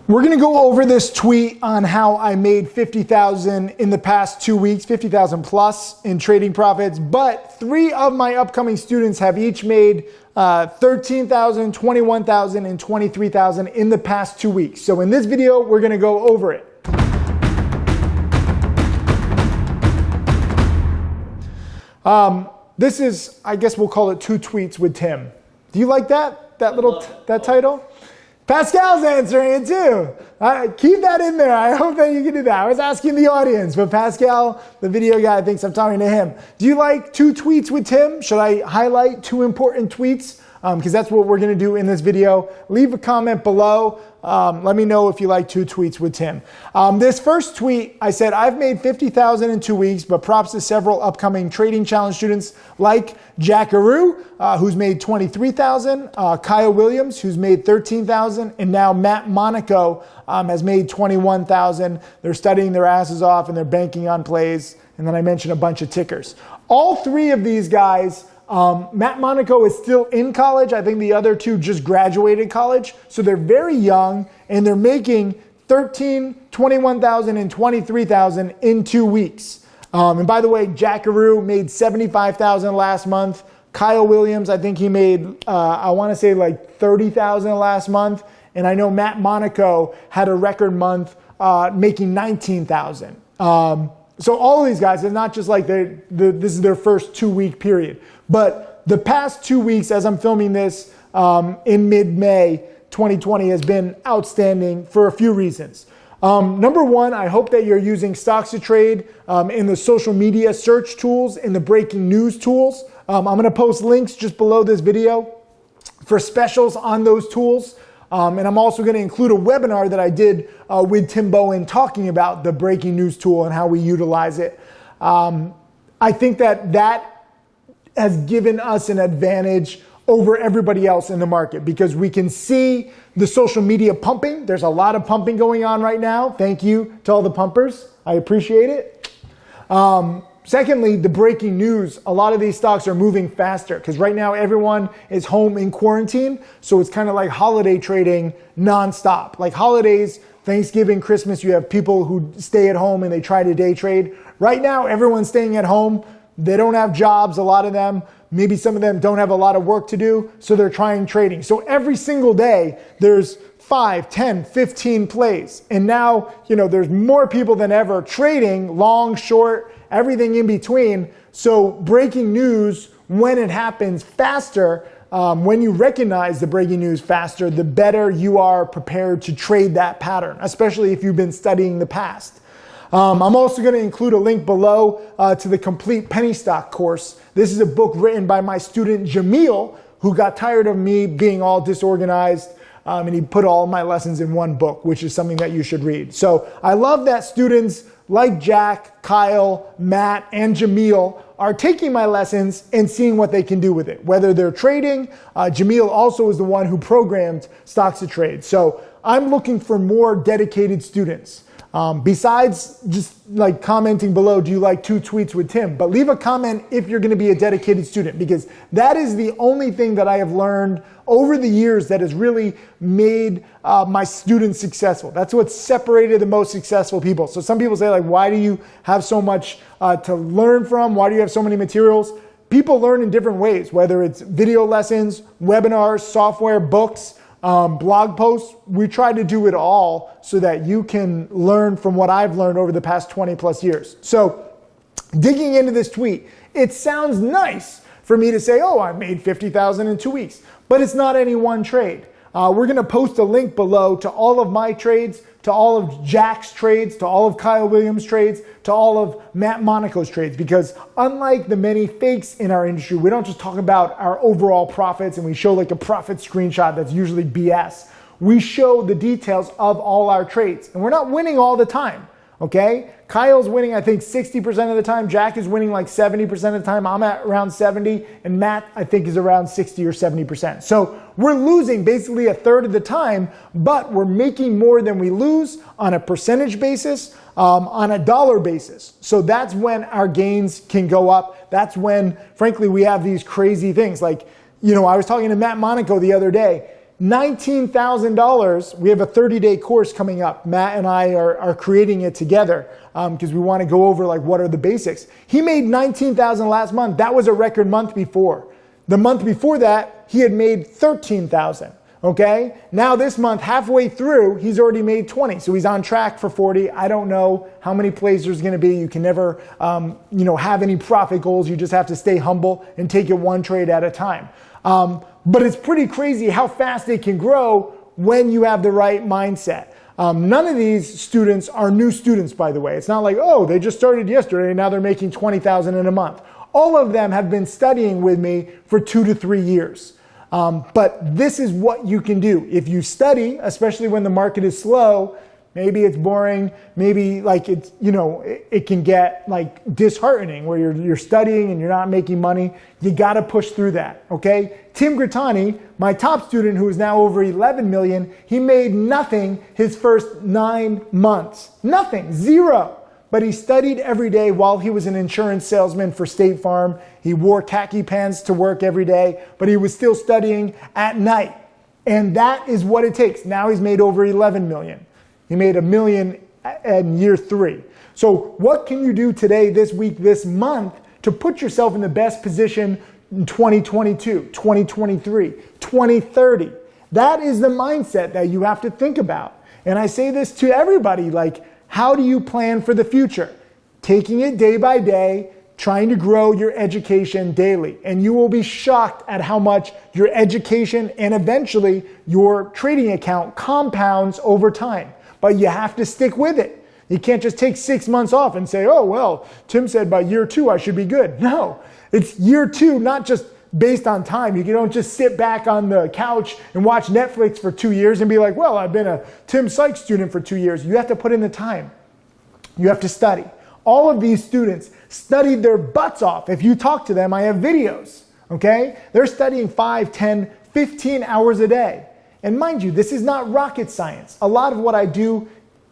We're gonna go over this tweet on how I made 50,000 in the past 2 weeks, 50,000 plus in trading profits, but 3 of my upcoming students have each made 13,000, 21,000, and 23,000 in the past 2 weeks. So in this video, we're gonna go over it. This is, I guess we'll call it 2 tweets with Tim. Do you like that? That title? Pascal's answering it too. Keep that in there. I hope that you can do that. I was asking the audience, but Pascal, the video guy, thinks I'm talking to him. Do you like 2 tweets with Tim? Should I highlight 2 important tweets? Because that's what we're going to do in this video. Leave a comment below. Let me know if you like 2 tweets with Tim. This first tweet, I said, I've made 50,000 in 2 weeks, but props to several upcoming Trading Challenge students like Jack Aru, who's made 23,000, Kyle Williams, who's made 13,000, and now Matt Monaco has made 21,000. They're studying their asses off and they're banking on plays. And then I mentioned a bunch of tickers. All 3 of these guys, Matt Monaco is still in college. I think the other 2 just graduated college. So they're very young and they're making 13, 21,000 and 23,000 in 2 weeks. And by the way, Jack Aru made 75,000 last month. Kyle Williams, I think he made, I want to say like 30,000 last month. And I know Matt Monaco had a record month making 19,000. So all of these guys, it's not just like this is their first 2-week period. But the past 2 weeks, as I'm filming this in mid-May 2020, has been outstanding for a few reasons. Number one, I hope that you're using Stocks to Trade in the social media search tools, in the breaking news tools. I'm going to post links just below this video for specials on those tools. And I'm also going to include a webinar that I did with Tim Bowen talking about the breaking news tool and how we utilize it. I think that has given us an advantage over everybody else in the market because we can see the social media pumping. There's a lot of pumping going on right now. Thank you to all the pumpers. I appreciate it. Secondly, the breaking news. A lot of these stocks are moving faster because right now everyone is home in quarantine. So it's kind of like holiday trading nonstop. Like holidays, Thanksgiving, Christmas, you have people who stay at home and they try to day trade. Right now, everyone's staying at home. They don't have jobs, a lot of them. Maybe some of them don't have a lot of work to do, so they're trying trading. So every single day, there's 5, 10, 15 plays. And now, there's more people than ever trading, long, short, everything in between. So breaking news, when it happens faster, when you recognize the breaking news faster, the better you are prepared to trade that pattern, especially if you've been studying the past. I'm also going to include a link below to the complete penny stock course. This is a book written by my student Jamil, who got tired of me being all disorganized, and he put all my lessons in one book, which is something that you should read. So I love that students like Jack, Kyle, Matt, and Jamil are taking my lessons and seeing what they can do with it. Whether they're trading, Jamil also is the one who programmed Stocks to Trade. So I'm looking for more dedicated students. Besides just like commenting below, do you like 2 tweets with Tim? But leave a comment if you're going to be a dedicated student, because that is the only thing that I have learned over the years that has really made my students successful. That's what separated the most successful people. So some people say like, why do you have so much to learn from? Why do you have so many materials? People learn in different ways, whether it's video lessons, webinars, software, books, blog posts. We try to do it all so that you can learn from what I've learned over the past 20 plus years. So digging into this tweet, it sounds nice for me to say, oh, I made 50,000 in 2 weeks, but it's not any one trade. We're going to post a link below to all of my trades, to all of Jack's trades, to all of Kyle Williams' trades, to all of Matt Monaco's trades, because unlike the many fakes in our industry, we don't just talk about our overall profits and we show like a profit screenshot that's usually BS. We show the details of all our trades, and we're not winning all the time. Okay, Kyle's winning, I think 60% of the time. Jack is winning like 70% of the time. I'm at around 70, and Matt, I think, is around 60 or 70%. So we're losing basically a third of the time, but we're making more than we lose on a percentage basis, on a dollar basis. So that's when our gains can go up. That's when, frankly, we have these crazy things. Like, I was talking to Matt Monaco the other day. $19,000. We have a 30-day course coming up. Matt and I are creating it together because we want to go over like what are the basics. He made $19,000 last month. That was a record month before. The month before that, he had made $13,000. Okay, now this month, halfway through, he's already made 20. So he's on track for 40. I don't know how many plays there's going to be. You can never, have any profit goals. You just have to stay humble and take it one trade at a time. But it's pretty crazy how fast it can grow when you have the right mindset. None of these students are new students, by the way. It's not like, oh, they just started yesterday and now they're making $20,000 in a month. All of them have been studying with me for 2 to 3 years. But this is what you can do. If you study, especially when the market is slow, maybe it's boring, maybe like it's, it can get like disheartening where you're studying and you're not making money. You got to push through that. Okay. Tim Grittani, my top student who is now over 11 million, he made nothing his first 9 months. Nothing, zero. But he studied every day while he was an insurance salesman for State Farm. He wore khaki pants to work every day, but he was still studying at night. And that is what it takes. Now he's made over 11 million. He made $1 million in year 3. So what can you do today, this week, this month to put yourself in the best position in 2022, 2023, 2030? That is the mindset that you have to think about. And I say this to everybody, like, how do you plan for the future? Taking it day by day, trying to grow your education daily. And you will be shocked at how much your education and eventually your trading account compounds over time. But you have to stick with it. You can't just take 6 months off and say, oh, well, Tim said by year 2 I should be good. No, it's year 2, not just based on time. You don't just sit back on the couch and watch Netflix for 2 years and be like, well, I've been a Tim Sykes student for 2 years. You have to put in the time. You have to study. All of these students studied their butts off. If you talk to them, I have videos, okay? They're studying 5, 10, 15 hours a day. And mind you, this is not rocket science. A lot of what I do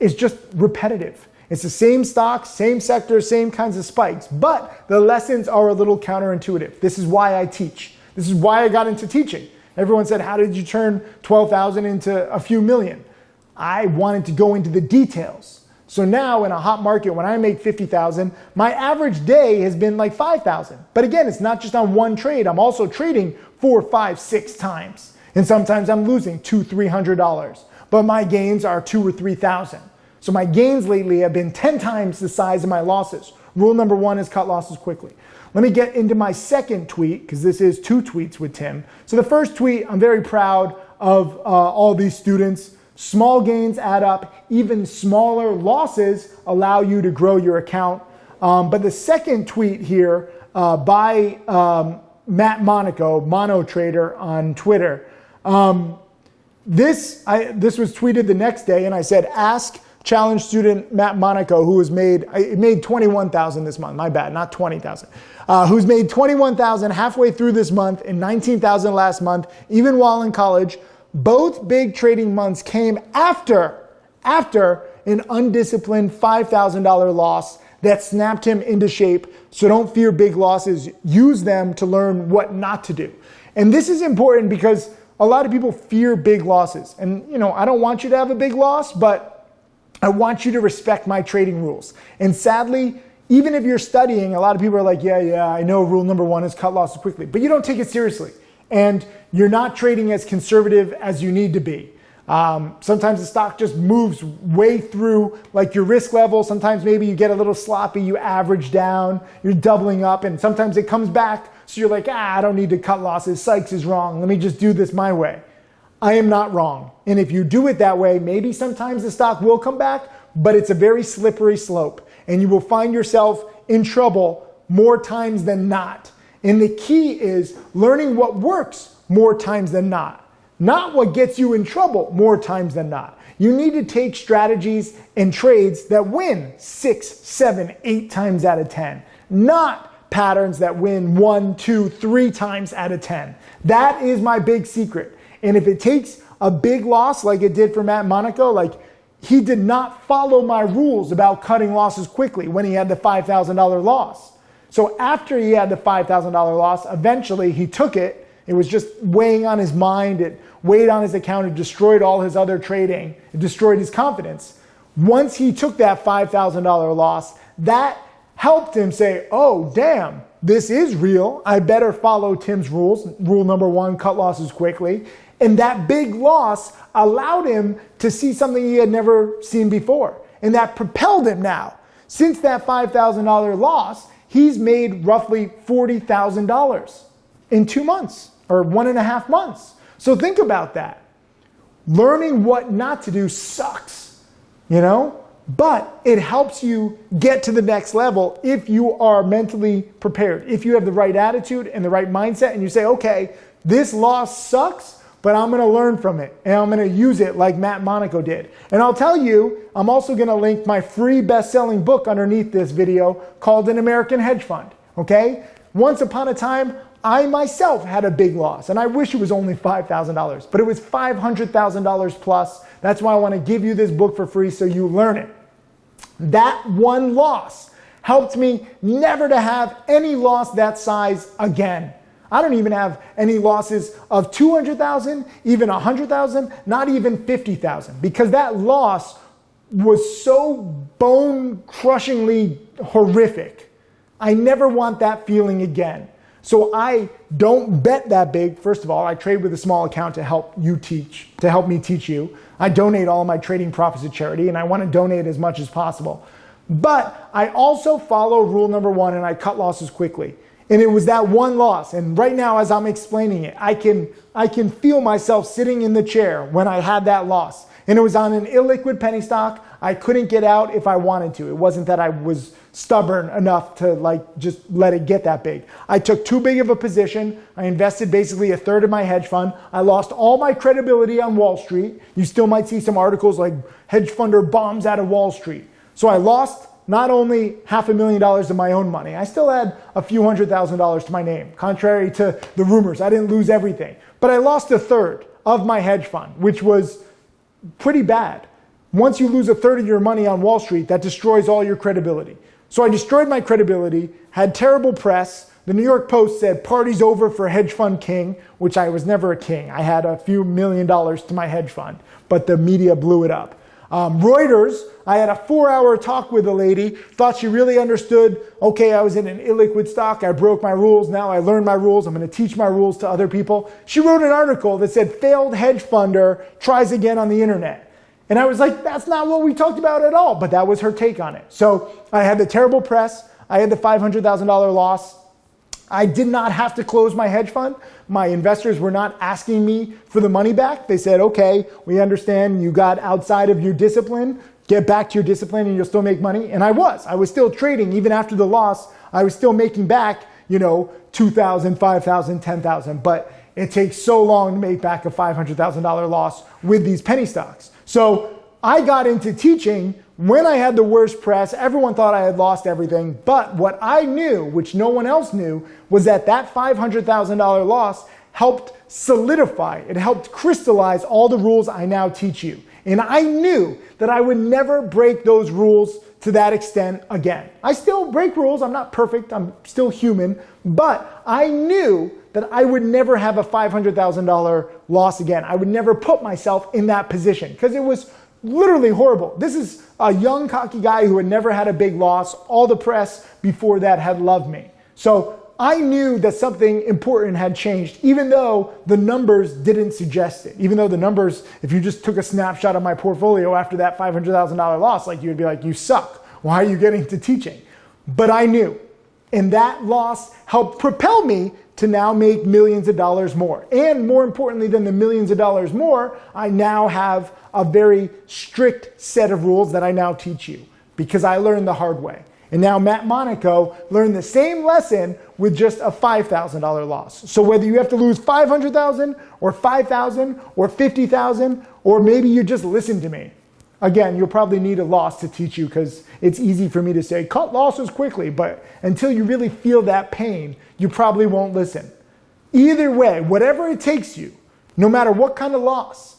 is just repetitive. It's the same stocks, same sectors, same kinds of spikes, but the lessons are a little counterintuitive. This is why I teach. This is why I got into teaching. Everyone said, how did you turn 12,000 into a few million? I wanted to go into the details. So now in a hot market, when I make 50,000, my average day has been like 5,000. But again, it's not just on one trade. I'm also trading 4, 5, 6 times. And sometimes I'm losing $200, $300, but my gains are 2,000 or 3,000. So my gains lately have been 10 times the size of my losses. Rule number 1 is cut losses quickly. Let me get into my second tweet, because this is 2 tweets with Tim. So the first tweet, I'm very proud of all these students. Small gains add up. Even smaller losses allow you to grow your account. But the second tweet here by Matt Monaco, Mono Trader on Twitter. This was tweeted the next day, and I said, ask challenge student Matt Monaco, who has made 21,000 this month. My bad, not 20,000. Who's made 21,000 halfway through this month and 19,000 last month, even while in college. Both big trading months came after an undisciplined $5,000 loss that snapped him into shape. So don't fear big losses. Use them to learn what not to do. And this is important because a lot of people fear big losses. And I don't want you to have a big loss, but I want you to respect my trading rules. And sadly, even if you're studying, a lot of people are like, yeah, I know rule number 1 is cut losses quickly, but you don't take it seriously. And you're not trading as conservative as you need to be. Sometimes the stock just moves way through like your risk level. Sometimes maybe you get a little sloppy, you average down, you're doubling up, and sometimes it comes back. So you're like, I don't need to cut losses. Sykes is wrong. Let me just do this my way. I am not wrong. And if you do it that way, maybe sometimes the stock will come back, but it's a very slippery slope. And you will find yourself in trouble more times than not. And the key is learning what works more times than not what gets you in trouble more times than not. You need to take strategies and trades that win 6, 7, 8 times out of 10, not patterns that win 1, 2, 3 times out of 10. That is my big secret. And if it takes a big loss like it did for Matt Monaco, like he did not follow my rules about cutting losses quickly when he had the $5,000 loss. So after he had the $5,000 loss, eventually he took it. It was just weighing on his mind. It weighed on his account and destroyed all his other trading, it destroyed his confidence. Once he took that $5,000 loss, that helped him say, oh, damn, this is real. I better follow Tim's rules. Rule number 1, cut losses quickly. And that big loss allowed him to see something he had never seen before. And that propelled him now. Since that $5,000 loss, he's made roughly $40,000 in 2 months or 1.5 months. So think about that. Learning what not to do sucks, you know? But it helps you get to the next level if you are mentally prepared. If you have the right attitude and the right mindset and you say, okay, this loss sucks, but I'm going to learn from it and I'm going to use it like Matt Monaco did. And I'll tell you, I'm also going to link my free best-selling book underneath this video called An American Hedge Fund, okay? Once upon a time, I myself had a big loss, and I wish it was only $5,000, but it was $500,000 plus. That's why I want to give you this book for free so you learn it. That one loss helped me never to have any loss that size again. I don't even have any losses of 200,000, even 100,000, not even 50,000, because that loss was so bone-crushingly horrific. I never want that feeling again. So I don't bet that big. First of all, I trade with a small account to help me teach you. I donate all of my trading profits to charity, and I want to donate as much as possible. But I also follow rule number 1, and I cut losses quickly. And it was that one loss. And right now, as I'm explaining it, I can feel myself sitting in the chair when I had that loss. And it was on an illiquid penny stock. I couldn't get out if I wanted to. It wasn't that I was stubborn enough to just let it get that big. I took too big of a position. I invested basically 1/3 of my hedge fund. I lost all my credibility on Wall Street. You still might see some articles like hedge funder bombs out of Wall Street. So I lost not only $500,000 of my own money, I still had a few $100,000 to my name. Contrary to the rumors, I didn't lose everything. But I lost 1/3 of my hedge fund, which was pretty bad. Once you lose 1/3 of your money on Wall Street, that destroys all your credibility. So I destroyed my credibility, had terrible press. The New York Post said, party's over for hedge fund king, which I was never a king. I had a few $1 million to my hedge fund, but the media blew it up. Reuters, I had a 4-hour talk with a lady, thought she really understood, okay, I was in an illiquid stock, I broke my rules, now I learned my rules, I'm going to teach my rules to other people. She wrote an article that said, failed hedge funder tries again on the internet. And I was like, that's not what we talked about at all. But that was her take on it. So I had the terrible press. I had the $500,000 loss. I did not have to close my hedge fund. My investors were not asking me for the money back. They said, okay, we understand you got outside of your discipline. Get back to your discipline and you'll still make money. And I was still trading. Even after the loss, I was still making back, $2,000, $5,000, $10,000. But it takes so long to make back a $500,000 loss with these penny stocks. So I got into teaching when I had the worst press. Everyone thought I had lost everything. But what I knew, which no one else knew, was that $500,000 loss helped solidify, it helped crystallize all the rules I now teach you. And I knew that I would never break those rules to that extent again. I still break rules. I'm not perfect. I'm still human. But I knew that I would never have a $500,000 loss again. I would never put myself in that position because it was literally horrible. This is a young, cocky guy who had never had a big loss. All the press before that had loved me. So I knew that something important had changed, even though the numbers didn't suggest it. Even though the numbers, if you just took a snapshot of my portfolio after that $500,000 loss, you'd be like, you suck. Why are you getting into teaching? But I knew. And that loss helped propel me to now make millions of dollars more. And more importantly than the millions of dollars more, I now have a very strict set of rules that I now teach you because I learned the hard way. And now Matt Monaco learned the same lesson with just a $5,000 loss. So whether you have to lose $500,000 or $5,000 or $50,000, or maybe you just listen to me. Again, you'll probably need a loss to teach you because it's easy for me to say, cut losses quickly, but until you really feel that pain, you probably won't listen. Either way, whatever it takes you, no matter what kind of loss,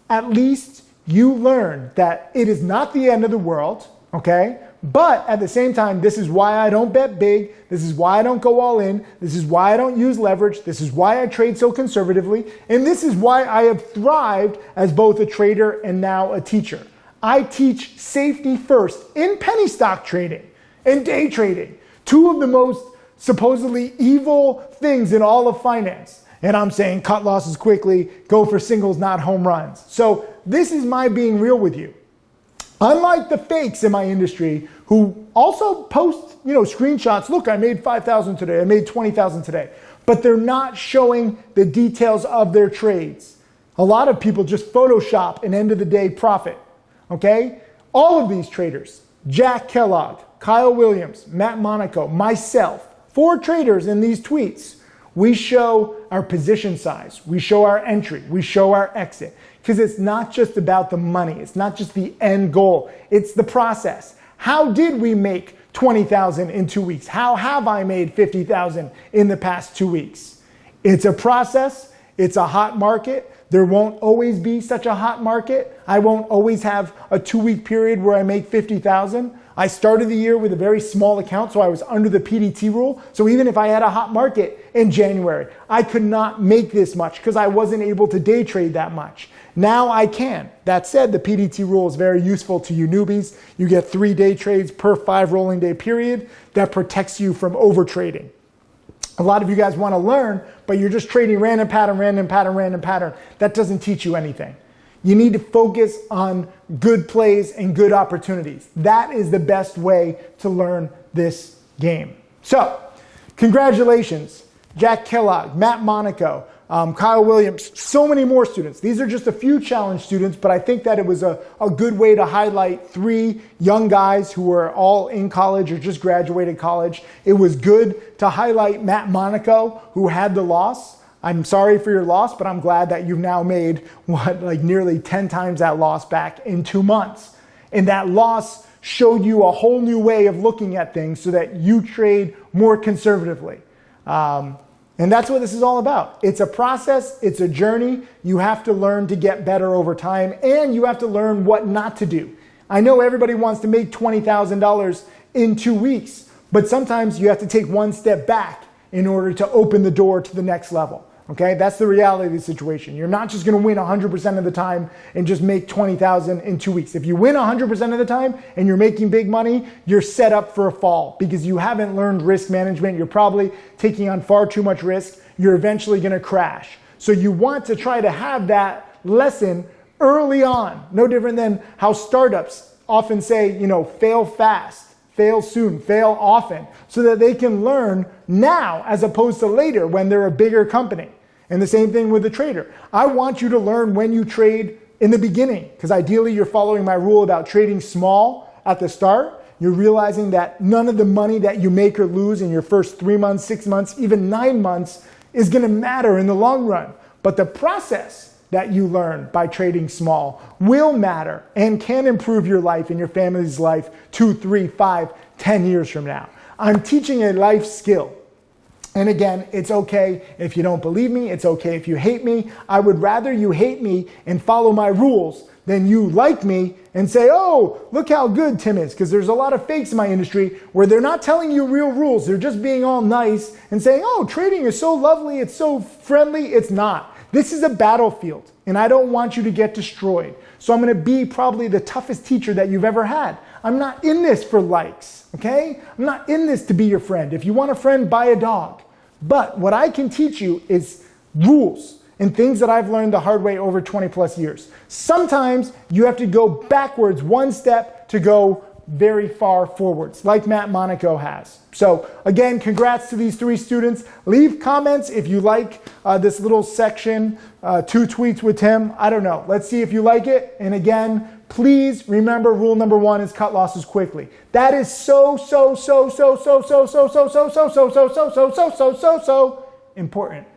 at least you learn that it is not the end of the world, okay? But at the same time, this is why I don't bet big. This is why I don't go all in. This is why I don't use leverage. This is why I trade so conservatively. And this is why I have thrived as both a trader and now a teacher. I teach safety first in penny stock trading and day trading, two of the most supposedly evil things in all of finance. And I'm saying cut losses quickly, go for singles, not home runs. So this is my being real with you. Unlike the fakes in my industry who also post, screenshots, look, I made 5,000 today, I made 20,000 today, but they're not showing the details of their trades. A lot of people just Photoshop an end of the day profit, okay? All of these traders, Jack Kellogg, Kyle Williams, Matt Monaco, myself, 4 traders in these tweets, we show our position size, we show our entry, we show our exit. Because it's not just about the money. It's not just the end goal. It's the process. How did we make 20,000 in 2 weeks? How have I made 50,000 in the past 2 weeks? It's a process. It's a hot market. There won't always be such a hot market. I won't always have a 2-week period where I make 50,000. I started the year with a very small account, so I was under the PDT rule. So even if I had a hot market in January, I could not make this much because I wasn't able to day trade that much. Now I can. That said, the PDT rule is very useful to you newbies. You get 3 day trades per 5 rolling day period. That protects you from over trading. A lot of you guys want to learn, but you're just trading random pattern, random pattern, random pattern. That doesn't teach you anything. You need to focus on good plays and good opportunities. That is the best way to learn this game. So, congratulations, Jack Kellogg, Matt Monaco, Kyle Williams, so many more students. These are just a few challenge students, but I think that it was a good way to highlight 3 young guys who were all in college or just graduated college. It was good to highlight Matt Monaco, who had the loss. I'm sorry for your loss, but I'm glad that you've now made nearly 10 times that loss back in 2 months. And that loss showed you a whole new way of looking at things so that you trade more conservatively. And that's what this is all about. It's a process. It's a journey. You have to learn to get better over time, and you have to learn what not to do. I know everybody wants to make $20,000 in 2 weeks, but sometimes you have to take one step back in order to open the door to the next level. Okay, that's the reality of the situation. You're not just going to win 100% of the time and just make 20,000 in 2 weeks. If you win 100% of the time and you're making big money, you're set up for a fall because you haven't learned risk management. You're probably taking on far too much risk. You're eventually going to crash. So you want to try to have that lesson early on. No different than how startups often say, fail fast. Fail soon, fail often, so that they can learn now as opposed to later when they're a bigger company. And the same thing with the trader. I want you to learn when you trade in the beginning, because ideally you're following my rule about trading small at the start. You're realizing that none of the money that you make or lose in your first 3 months, 6 months, even 9 months is going to matter in the long run. But the process that you learn by trading small will matter and can improve your life and your family's life 2, 3, 5, 10 years from now. I'm teaching a life skill. And again, it's okay if you don't believe me. It's okay if you hate me. I would rather you hate me and follow my rules than you like me and say, oh, look how good Tim is. Because there's a lot of fakes in my industry where they're not telling you real rules. They're just being all nice and saying, oh, trading is so lovely. It's so friendly. It's not. This is a battlefield, and I don't want you to get destroyed. So I'm going to be probably the toughest teacher that you've ever had. I'm not in this for likes, okay? I'm not in this to be your friend. If you want a friend, buy a dog. But what I can teach you is rules and things that I've learned the hard way over 20 plus years. Sometimes you have to go backwards 1 step to go very far forwards, like Matt Monaco has. So again, congrats to these 3 students. Leave comments if you like this little section, 2 tweets with Tim. I don't know. Let's see if you like it. And again, please remember rule number 1 is cut losses quickly. That is so important.